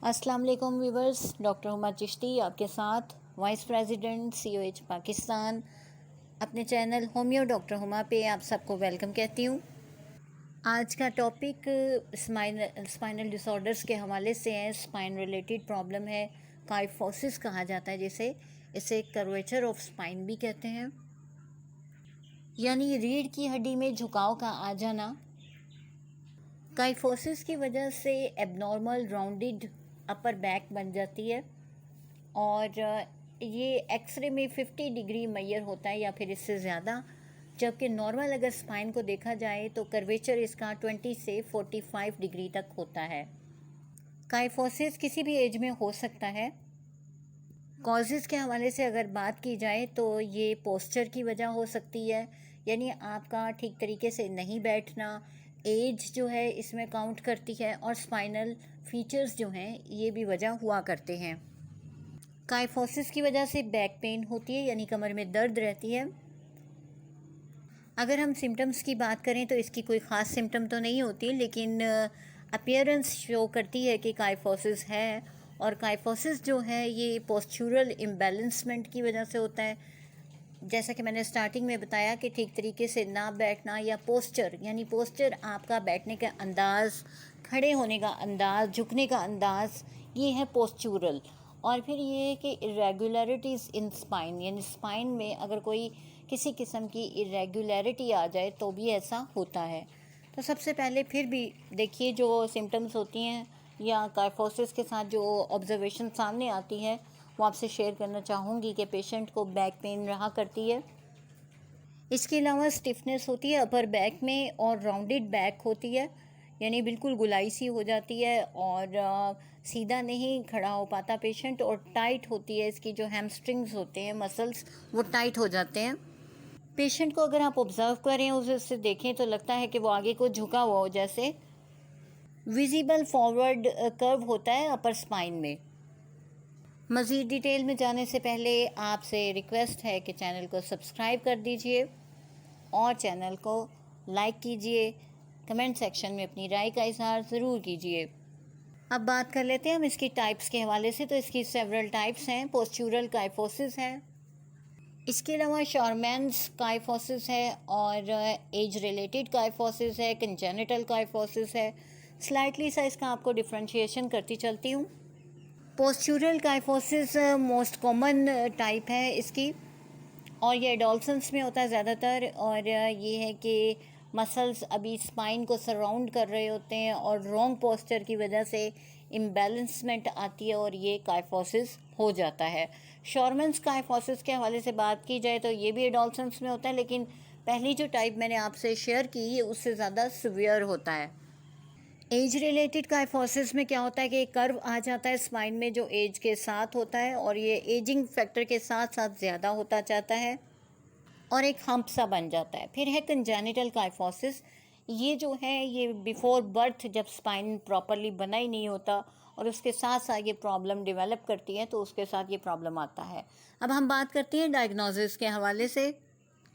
अस्सलाम वालेकुम viewers, doctor Huma Chishti आपके साथ वाइस प्रेसिडेंट COH पाकिस्तान अपने चैनल होमियो डॉक्टर हुमा पे आप सबको वेलकम कहती हूँ। आज का टॉपिक स्पाइनल डिसऑर्डर्स के हवाले से है। स्पाइन रिलेटेड प्रॉब्लम है, काइफोसिस कहा जाता है जिसे, इसे कर्वेचर ऑफ स्पाइन भी कहते हैं, यानी रीढ़ की हड्डी में झुकाव का आ जाना। काइफोसिस की वजह से एबनॉर्मल राउंडेड अपर बैक बन जाती है और ये एक्सरे में 50 डिग्री मैयर होता है या फिर इससे ज़्यादा, जबकि नॉर्मल अगर स्पाइन को देखा जाए तो कर्वेचर इसका 20 से 45 डिग्री तक होता है। काइफोसिस किसी भी एज में हो सकता है। कॉजेज़ के हवाले से अगर बात की जाए तो ये पोस्चर की वजह हो सकती है, यानी आपका ठीक तरीके से नहीं बैठना, एज जो है इसमें काउंट करती है, और स्पाइनल फीचर्स जो हैं ये भी वजह हुआ करते हैं। काइफोसिस की वजह से बैक पेन होती है, यानी कमर में दर्द रहती है। अगर हम सिम्टम्स की बात करें तो इसकी कोई ख़ास सिम्टम तो नहीं होती, लेकिन अपीयरेंस शो करती है कि काइफोसिस है। और काइफोसिस जो है ये पोस्चुरल इम्बैलेंसमेंट की वजह से होता है। जैसा कि मैंने स्टार्टिंग में बताया कि ठीक तरीके से ना बैठना, या पोस्चर, यानी पोस्चर आपका बैठने का अंदाज़, खड़े होने का अंदाज़, झुकने का अंदाज़, ये है पोस्चुरल। और फिर ये है कि इरेगुलरिटीज़ इन स्पाइन, यानी स्पाइन में अगर कोई किसी किस्म की इरेगुलरिटी आ जाए तो भी ऐसा होता है। तो सबसे पहले फिर भी देखिए जो सिम्टम्स होती हैं या काइफोसिस के साथ जो ऑब्जर्वेशन सामने आती है वो आपसे शेयर करना चाहूँगी कि पेशेंट को बैक पेन रहा करती है। इसके अलावा स्टिफनेस होती है अपर बैक में, और राउंडेड बैक होती है, यानी बिल्कुल गुलाई सी हो जाती है और सीधा नहीं खड़ा हो पाता पेशेंट, और टाइट होती है इसकी जो हैमस्ट्रिंग्स होते हैं, मसल्स, वो टाइट हो जाते हैं। पेशेंट को अगर आप ऑब्जर्व करें, उससे देखें तो लगता है कि वो आगे को झुका हुआ हो, जैसे विजिबल फॉरवर्ड कर्व होता है अपर स्पाइन में। मज़ीद डिटेल में जाने से पहले आपसे रिक्वेस्ट है कि चैनल को सब्सक्राइब कर दीजिए और चैनल को लाइक कीजिए। कमेंट सेक्शन में अपनी राय का इजहार ज़रूर कीजिए। अब बात कर लेते हैं हम इसकी टाइप्स के हवाले से। तो इसकी सेवरल टाइप्स हैं। पोस्चुरल काइफोसिस है, इसके अलावा शॉरमैन्स काइफोसिस है, और एज रिलेटेड काइफोसिस है, कंजेनिटल काइफोसिस है। स्लाइटली सा इसका आपको डिफ्रेंशिएशन करती चलती हूँ। Postural kyphosis most common type है इसकी, और ये एडोलसेंस में होता है ज़्यादातर। और ये है कि मसल्स अभी स्पाइन को सराउंड कर रहे होते हैं और रॉन्ग पोस्चर की वजह से इम्बैलेंसमेंट आती है और ये काइफोसिस हो जाता है। शॉरमैन्स काइफोसिस के हवाले से बात की जाए तो ये भी एडोलसेंस में होता है, लेकिन पहली जो टाइप मैंने आपसे शेयर की ये उससे ज़्यादा सीवियर होता है। एज रिलेटेड काइफोसिस में क्या होता है कि कर्व आ जाता है स्पाइन में जो एज के साथ होता है, और ये एजिंग फैक्टर के साथ साथ ज़्यादा होता जाता है और एक हम्प सा बन जाता है। फिर है कंजेनिटल काइफोसिस। ये जो है ये बिफोर बर्थ, जब स्पाइन प्रॉपरली बना ही नहीं होता और उसके साथ साथ ये प्रॉब्लम डेवलप करती है, तो उसके साथ ये प्रॉब्लम आता है। अब हम बात करते हैं डायग्नोसिस के हवाले से।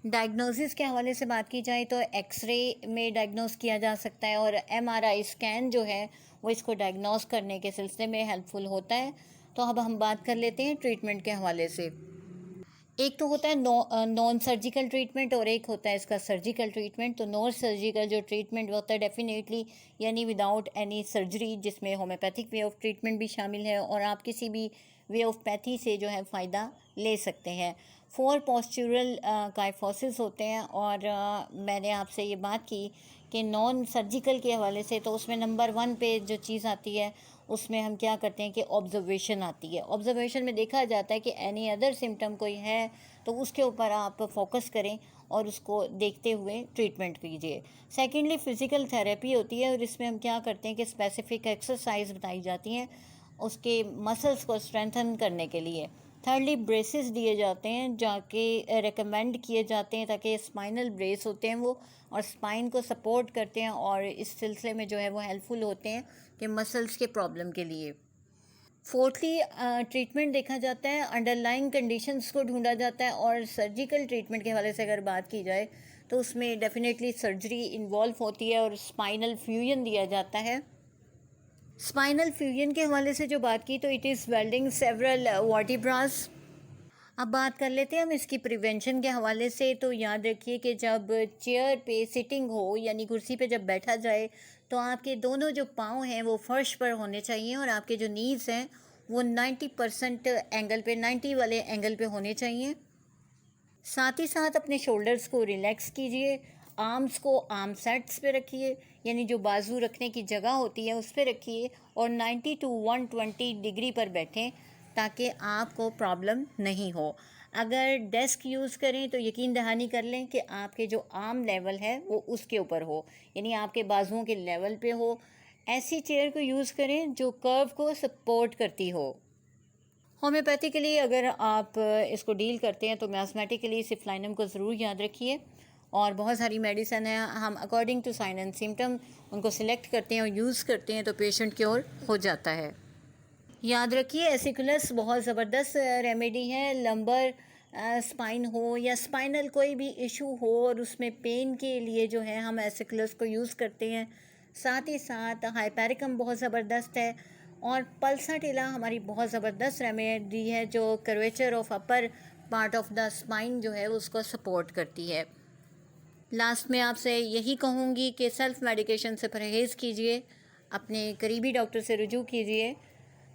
डायग्नोसिस के हवाले से बात की जाए तो एक्सरे में डायग्नोस किया जा सकता है, और MRI स्कैन जो है वो इसको डायग्नोस करने के सिलसिले में हेल्पफुल होता है। तो अब हम बात कर लेते हैं ट्रीटमेंट के हवाले से। एक तो होता है नॉन सर्जिकल ट्रीटमेंट और एक होता है इसका सर्जिकल ट्रीटमेंट। तो नॉन सर्जिकल जो ट्रीटमेंट होता है डेफिनेटली, यानी विदाउट एनी सर्जरी, जिसमें होम्योपैथिक वे ऑफ ट्रीटमेंट भी शामिल है, और आप किसी भी वे ऑफ पैथी से जो है फ़ायदा ले सकते हैं। 4 पोस्चुरल काइफोसिस होते हैं, और मैंने आपसे ये बात की कि नॉन सर्जिकल के हवाले से, तो उसमें नंबर 1 पे जो चीज़ आती है उसमें हम क्या करते हैं कि ऑब्जर्वेशन आती है। ऑब्जर्वेशन में देखा जाता है कि एनी अदर सिम्टम कोई है तो उसके ऊपर आप फोकस करें और उसको देखते हुए ट्रीटमेंट कीजिए। सेकेंडली फिज़िकल थेरेपी होती है, और इसमें हम क्या करते हैं कि स्पेसिफिक एक्सरसाइज बताई जाती हैं उसके मसल्स को स्ट्रेंथन करने के लिए। थर्डली ब्रेसेस दिए जाते हैं, जाके रेकमेंड किए जाते हैं, ताकि स्पाइनल ब्रेस होते हैं वो, और स्पाइन को सपोर्ट करते हैं और इस सिलसिले में जो है वो हेल्पफुल होते हैं कि मसल्स के प्रॉब्लम के लिए। फोर्थली ट्रीटमेंट देखा जाता है, अंडरलाइंग कंडीशंस को ढूंढा जाता है, और सर्जिकल ट्रीटमेंट के हवाले से अगर बात की जाए तो उसमें डेफिनेटली सर्जरी इन्वॉल्व होती है और स्पाइनल फ्यूजन दिया जाता है। स्पाइनल फ्यूजन के हवाले से जो बात की तो it is welding several vertebras. अब बात कर लेते हैं हम इसकी प्रिवेंशन के हवाले से। तो याद रखिए कि जब चेयर पे सिटिंग हो यानी कुर्सी पे जब बैठा जाए तो आपके दोनों जो पाँव हैं वो फर्श पर होने चाहिए और आपके जो नीज़ हैं वो 90% एंगल पे, 90 वाले एंगल पे होने चाहिए। साथ ही साथ अपने शोल्डर्स को रिलैक्स कीजिए, आर्म्स को आर्म सेट्स पे रखिए यानी जो बाजू रखने की जगह होती है उस पे रखिए और 90 टू 120 डिग्री पर बैठें ताकि आपको प्रॉब्लम नहीं हो। अगर डेस्क यूज़ करें तो यकीन दहानी कर लें कि आपके जो आर्म लेवल है वो उसके ऊपर हो यानी आपके बाजुओं के लेवल पे हो। ऐसी चेयर को यूज़ करें जो कर्व को सपोर्ट करती हो। होम्योपैथिकली अगर आप इसको डील करते हैं तो मैथमेटिकली सिफ्लाइनम को ज़रूर याद रखिए और बहुत सारी मेडिसन है, हम according to sign and symptom उनको सिलेक्ट करते हैं और यूज़ करते हैं तो पेशेंट क्योर हो जाता है। याद रखिए एसिकुलस बहुत ज़बरदस्त रेमेडी है। लंबर स्पाइन हो या स्पाइनल कोई भी इशू हो और उसमें पेन के लिए जो है हम एसिकुलस को यूज़ करते हैं। साथ ही साथ हाइपेरिकम बहुत ज़बरदस्त है और पल्साटिला हमारी बहुत ज़बरदस्त रेमेडी है जो curvature of upper part of the spine जो है उसको सपोर्ट करती है। लास्ट में आपसे यही कहूँगी कि सेल्फ़ मेडिकेशन से परहेज़ कीजिए, अपने करीबी डॉक्टर से रुजू कीजिए।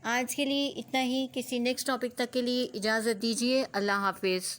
आज के लिए इतना ही। किसी नेक्स्ट टॉपिक तक के लिए इजाज़त दीजिए। अल्लाह हाफिज़।